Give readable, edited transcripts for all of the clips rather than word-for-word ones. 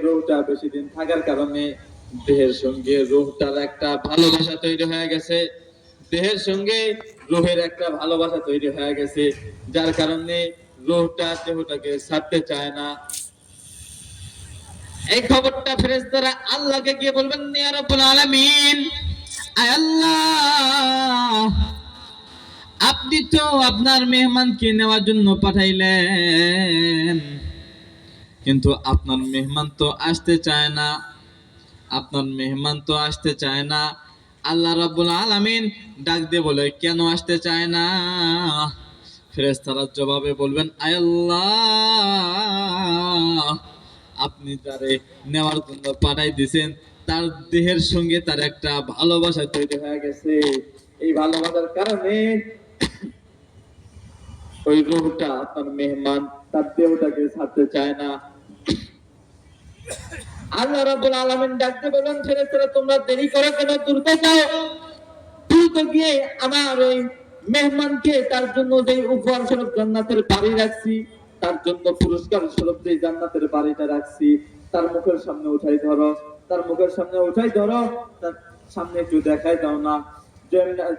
রূহটা বেশি দিন থাকার কারণে দেহের সঙ্গে রূহটার একটা ভালোবাসা তৈরি হয়ে গেছে। দেহের সঙ্গে রূহের একটা ভালোবাসা তৈরি হয়ে গেছে, যার কারণে রূহটা দেহটাকে ছাড়তে চায় না। এই খবরটা ফেরেশতারা আল্লাহকে গিয়ে বলবেন, ইয়া রাব্বুল আলামিন, আয় আল্লাহ, আপনি তো আপনার মেহমানকে নেওয়ার জন্য পাঠাইলেন, কিন্তু আপনার মেহমান তো আসতে চায় না, আপনার মেহমান তো আসতে চায় না। আল্লাহ রাব্বুল আলামিন ডাক দিয়ে বলে, কেন আসতে চায় না? ফেরেশতারা জবাবে বলবেন, আয় আল্লাহ, আপনি যারে নেওয়ার জন্য পাঠাই দিয়েছেন তার দেহের সঙ্গে তার একটা ভালোবাসা তৈরি হয়ে গেছে। এই ভালোবাসার কারণে ওই রূহটা আপনার মেহমান তার দেহটাকে ছাড়তে চায় না। আল্লাহ রাব্বুল আলামিন ডাকতে বলেন, ফেরেশতারা তোমরা দেরি করো কেন? দ্রুত যাও, দ্রুত গিয়ে আমার ওই মেহমানকে তার জন্য যে উপহার স্বরূপ জান্নাতের বাড়ি রাখছি, তার জন্য পুরস্কার স্বরূপ যে জান্নাতের বাড়িটা রাখছি, তার মুখের সামনে উঠাই ধরো, তার মুখের সামনে উঠাই ধরো, তার সামনে একটু দেখাই দাও না।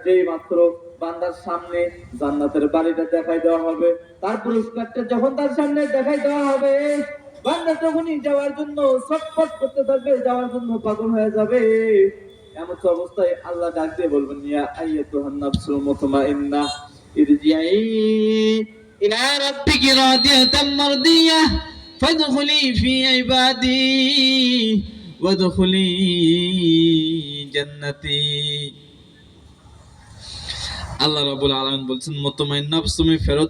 যেই মাত্র বান্দার সামনে জান্নাতের বাড়িটা দেখাই দেওয়া হবে, তার পুরস্কারটা যখন তার সামনে দেখাই দেওয়া হবে, বান্দা যখনই যাওয়ার জন্য ছটফট করতে থাকবে, যাওয়ার জন্য পাগল হয়ে যাবে। এমন অবস্থায় আল্লাহ ডাক দিয়ে বলবেন, ইয়া আইয়াতুহান নাফসুল মুতমাইন্নাহ ইরজিই ইলা রাব্বিকি রাদিয়াতাম মারদিয়াহ ফাদখুলি ফি ইবাদি ওয়াদখুলি জান্নাতি। আল্লাহ রাব্বুল আলামিন বলছেন, মুতমাইন্না নাফস তুমি ফেরত